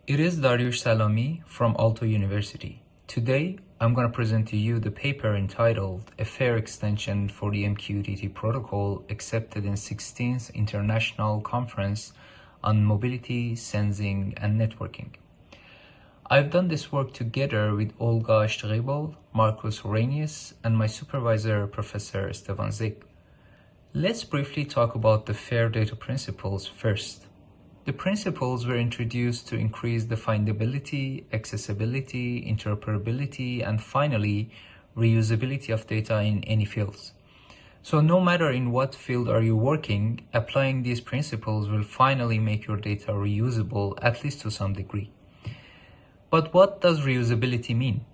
It is Dariush Salami from Aalto University. Today, I'm going to present to you the paper entitled A Fair Extension for the MQTT Protocol Accepted in 16th International Conference on Mobility, Sensing, and Networking. I've done this work together with Olga Strebel, Marcus Renius, and my supervisor, Professor Stefan Zick. Let's briefly talk about the FAIR data principles first. The principles were introduced to increase the findability, accessibility, interoperability, and finally, reusability of data in any fields. So no matter in what field are you working, applying these principles will finally make your data reusable, at least to some degree. But what does reusability mean?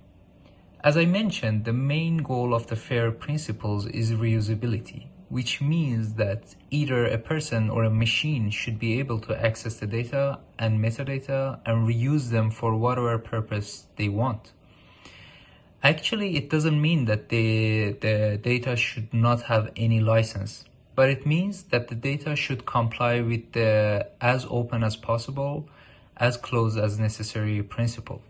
As I mentioned, the main goal of the FAIR principles is reusability, which means that either a person or a machine should be able to access the data and metadata and reuse them for whatever purpose they want. Actually, it doesn't mean that the data should not have any license, but it means that the data should comply with the as open as possible, as close as necessary principle.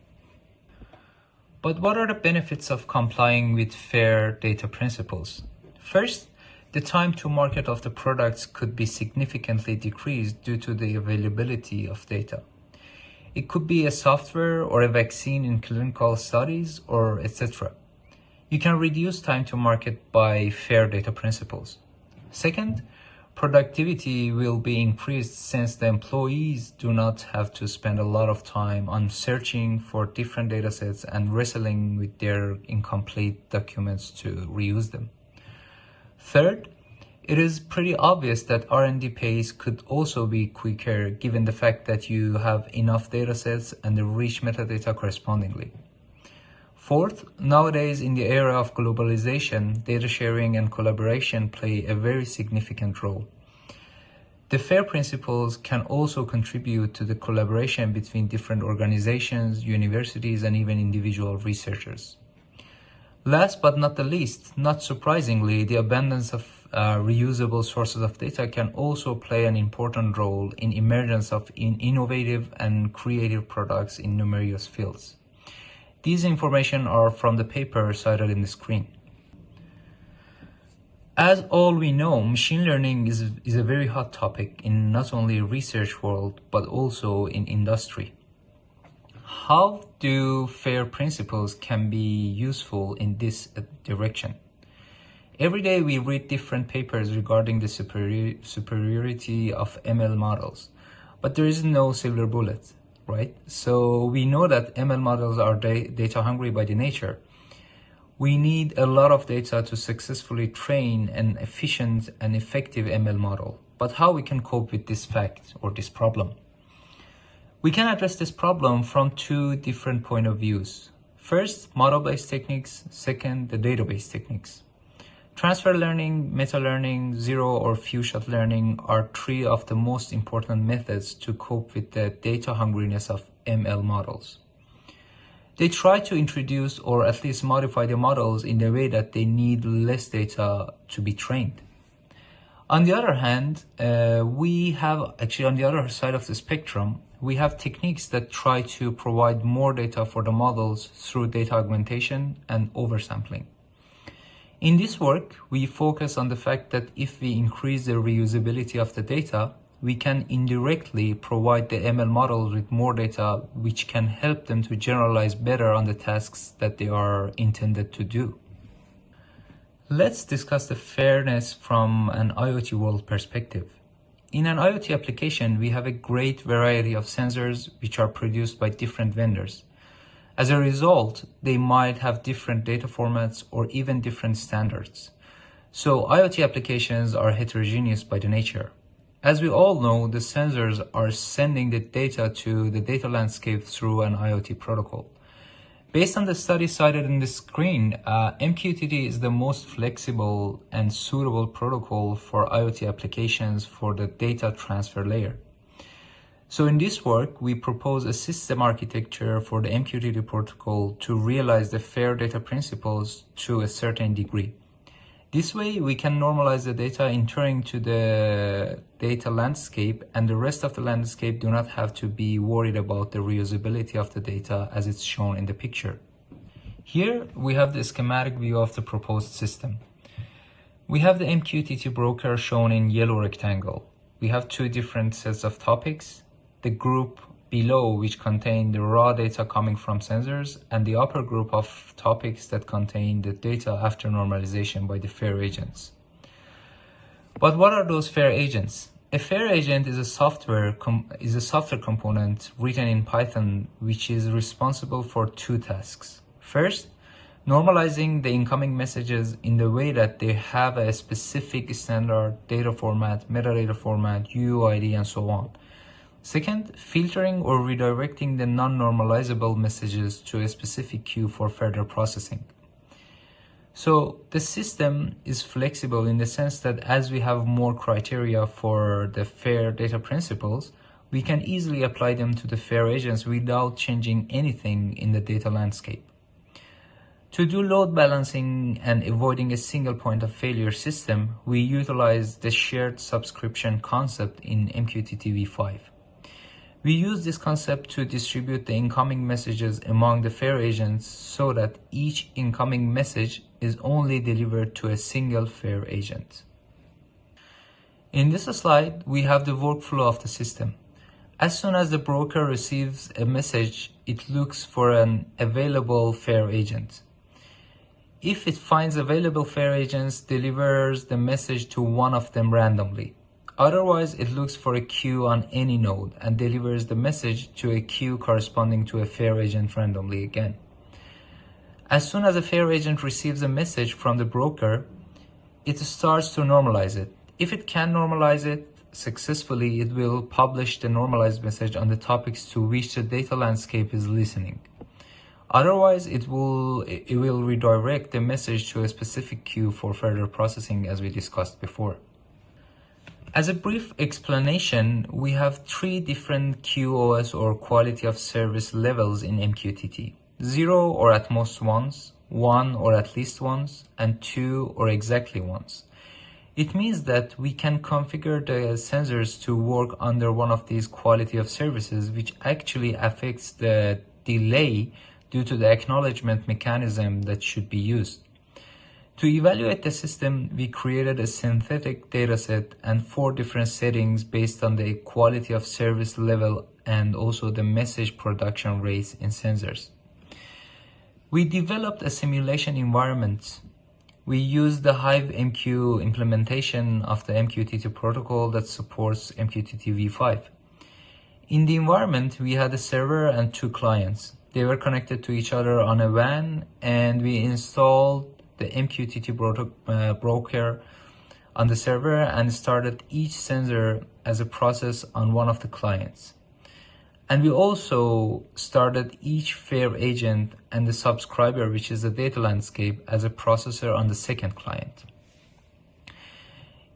But what are the benefits of complying with FAIR data principles? First, the time to market of the products could be significantly decreased due to the availability of data. It could be a software or a vaccine in clinical studies or etc. You can reduce time to market by FAIR data principles. Second, productivity will be increased since the employees do not have to spend a lot of time on searching for different datasets and wrestling with their incomplete documents to reuse them. Third, it is pretty obvious that R&D pace could also be quicker given the fact that you have enough datasets and the rich metadata correspondingly. Fourth, nowadays in the era of globalization, data sharing and collaboration play a very significant role. The FAIR principles can also contribute to the collaboration between different organizations, universities, and even individual researchers. Last but not the least, not surprisingly, the abundance of reusable sources of data can also play an important role in emergence of innovative and creative products in numerous fields. These information are from the paper cited in the screen. As all we know, machine learning is a very hot topic in not only research world, but also in industry. How do FAIR principles can be useful in this direction? Every day we read different papers regarding the superiority of ML models, but there is no silver bullet, right? So we know that ML models are data hungry by the nature. We need a lot of data to successfully train an efficient and effective ML model. But how we can cope with this fact or this problem? We can address this problem from two different points of views. First, model-based techniques. Second, the database techniques. Transfer learning, meta-learning, zero or few-shot learning are three of the most important methods to cope with the data hungriness of ML models. They try to introduce or at least modify the models in the way that they need less data to be trained. On the other hand, we have actually on the other side of the spectrum, we have techniques that try to provide more data for the models through data augmentation and oversampling. In this work, we focus on the fact that if we increase the reusability of the data, we can indirectly provide the ML models with more data, which can help them to generalize better on the tasks that they are intended to do. Let's discuss the fairness from an IoT world perspective. In an IoT application, we have a great variety of sensors which are produced by different vendors. As a result, they might have different data formats or even different standards. So IoT applications are heterogeneous by the nature. As we all know, the sensors are sending the data to the data landscape through an IoT protocol. Based on the study cited in the screen, MQTT is the most flexible and suitable protocol for IoT applications for the data transfer layer. So in this work, we propose a system architecture for the MQTT protocol to realize the FAIR data principles to a certain degree. This way, we can normalize the data entering to the data landscape, and the rest of the landscape do not have to be worried about the reusability of the data as it's shown in the picture. Here, we have the schematic view of the proposed system. We have the MQTT broker shown in yellow rectangle. We have two different sets of topics, the group below which contain the raw data coming from sensors, and the upper group of topics that contain the data after normalization by the FAIR agents. But what are those FAIR agents? A FAIR agent is a software component written in Python which is responsible for two tasks. First, normalizing the incoming messages in the way that they have a specific standard data format, metadata format, UUID, and so on. Second, filtering or redirecting the non-normalizable messages to a specific queue for further processing. So the system is flexible in the sense that as we have more criteria for the FAIR data principles, we can easily apply them to the FAIR agents without changing anything in the data landscape. To do load balancing and avoiding a single point of failure system, we utilize the shared subscription concept in MQTT v5. We use this concept to distribute the incoming messages among the FAIR agents so that each incoming message is only delivered to a single FAIR agent. In this slide, we have the workflow of the system. As soon as the broker receives a message, it looks for an available FAIR agent. If it finds available FAIR agents, delivers the message to one of them randomly. Otherwise, it looks for a queue on any node and delivers the message to a queue corresponding to a FAIR agent randomly again. As soon as a FAIR agent receives a message from the broker, it starts to normalize it. If it can normalize it successfully, it will publish the normalized message on the topics to which the data landscape is listening. Otherwise, it will redirect the message to a specific queue for further processing, as we discussed before. As a brief explanation, we have three different QoS or quality of service levels in MQTT. 0 or at most once, 1 or at least once, and 2 or exactly once. It means that we can configure the sensors to work under one of these quality of services, which actually affects the delay due to the acknowledgement mechanism that should be used. To evaluate the system, we created a synthetic dataset and 4 different settings based on the quality of service level and also the message production rates in sensors. We developed a simulation environment. We used the Hive MQ implementation of the MQTT protocol that supports MQTT v5. In the environment, we had a server and 2 clients. They were connected to each other on a WAN, and we installed the MQTT broker on the server and started each sensor as a process on one of the clients. And we also started each FAIR agent and the subscriber, which is the data landscape, as a processor on the second client.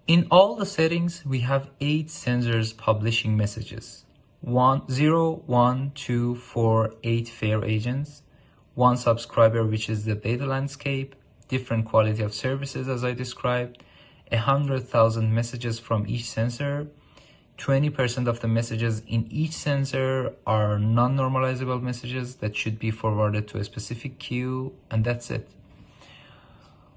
In all the settings, we have 8 sensors publishing messages. 0, 1, 2, 4, 8 FAIR agents, 1 subscriber, which is the data landscape, different quality of services as I described, 100,000 messages from each sensor, 20% of the messages in each sensor are non-normalizable messages that should be forwarded to a specific queue, and that's it.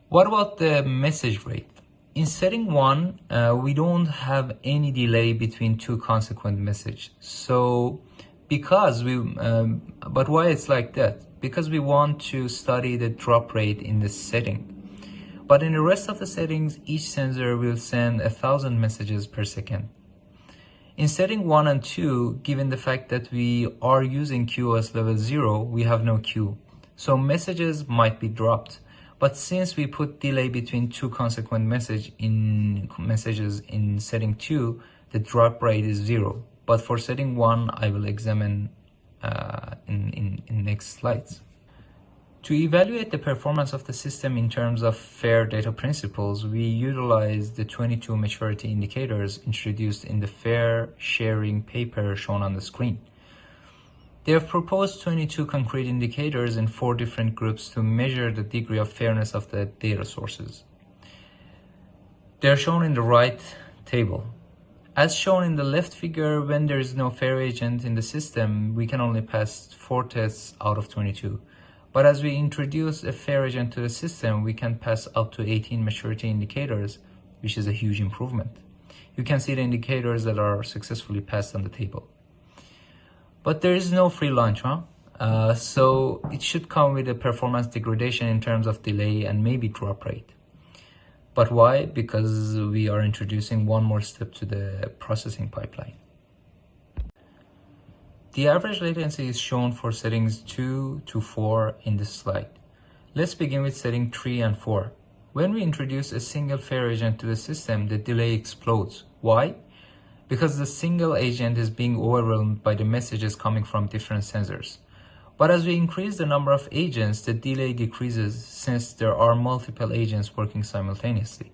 What about the message rate? In setting 1, we don't have any delay between 2 consequent messages. So but why it's like that? Because we want to study the drop rate in this setting. But in the rest of the settings, each sensor will send 1,000 messages per second. In setting 1 and 2, given the fact that we are using QoS level 0, we have no queue. So messages might be dropped. But since we put delay between 2 consequent messages in setting 2, the drop rate is 0. But for setting 1, I will examine in next slides. To evaluate the performance of the system in terms of FAIR data principles, we utilize the 22 maturity indicators introduced in the FAIR sharing paper shown on the screen. They have proposed 22 concrete indicators in 4 different groups to measure the degree of fairness of the data sources. They're shown in the right table. As shown in the left figure, when there is no fair agent in the system, we can only pass 4 tests out of 22. But as we introduce a fair agent to the system, we can pass up to 18 maturity indicators, which is a huge improvement. You can see the indicators that are successfully passed on the table. But there is no free lunch, so it should come with a performance degradation in terms of delay and maybe drop rate. But why? Because we are introducing one more step to the processing pipeline. The average latency is shown for settings 2 to 4 in this slide. Let's begin with setting 3 and 4. When we introduce a single fair agent to the system, the delay explodes. Why? Because the single agent is being overwhelmed by the messages coming from different sensors. But as we increase the number of agents, the delay decreases since there are multiple agents working simultaneously.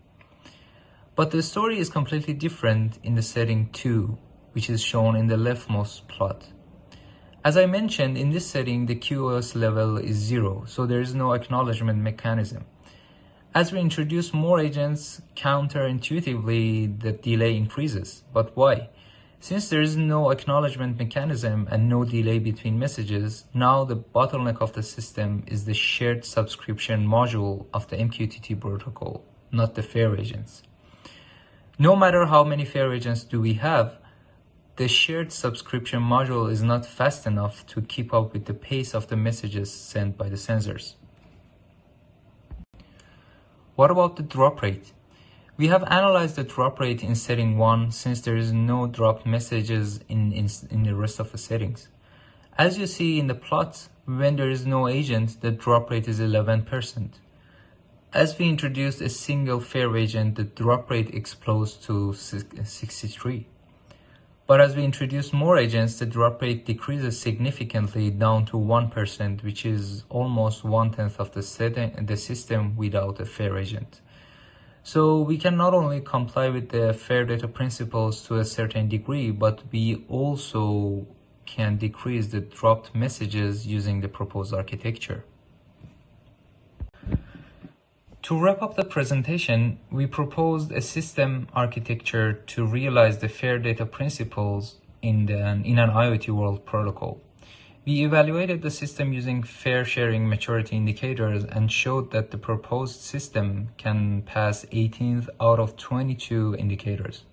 But the story is completely different in the setting 2, which is shown in the leftmost plot. As I mentioned, in this setting, the QoS level is 0, so there is no acknowledgement mechanism. As we introduce more agents, counterintuitively, the delay increases. But why? Since there is no acknowledgement mechanism and no delay between messages, now the bottleneck of the system is the shared subscription module of the MQTT protocol, not the fair agents. No matter how many fair agents do we have, the shared subscription module is not fast enough to keep up with the pace of the messages sent by the sensors. What about the drop rate? We have analyzed the drop rate in setting 1 since there is no dropped messages in the rest of the settings. As you see in the plot, when there is no agent, the drop rate is 11%. As we introduce a single fair agent, the drop rate explodes to 63. But as we introduce more agents, the drop rate decreases significantly down to 1%, which is almost 1/10 of the system without a fair agent. So we can not only comply with the fair data principles to a certain degree, but we also can decrease the dropped messages using the proposed architecture. To wrap up the presentation, we proposed a system architecture to realize the fair data principles in an IoT world protocol. We evaluated the system using fair sharing maturity indicators and showed that the proposed system can pass 18th out of 22 indicators.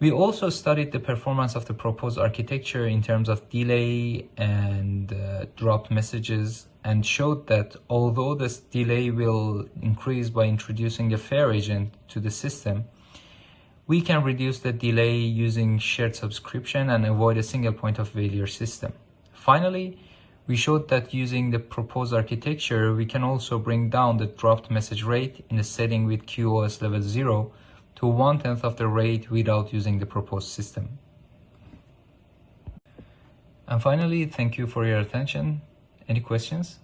We also studied the performance of the proposed architecture in terms of delay and dropped messages and showed that although this delay will increase by introducing a fair agent to the system, we can reduce the delay using shared subscription and avoid a single point of failure system. Finally, we showed that using the proposed architecture, we can also bring down the dropped message rate in the setting with QoS level 0 to 1/10 of the rate without using the proposed system. And finally, thank you for your attention. Any questions?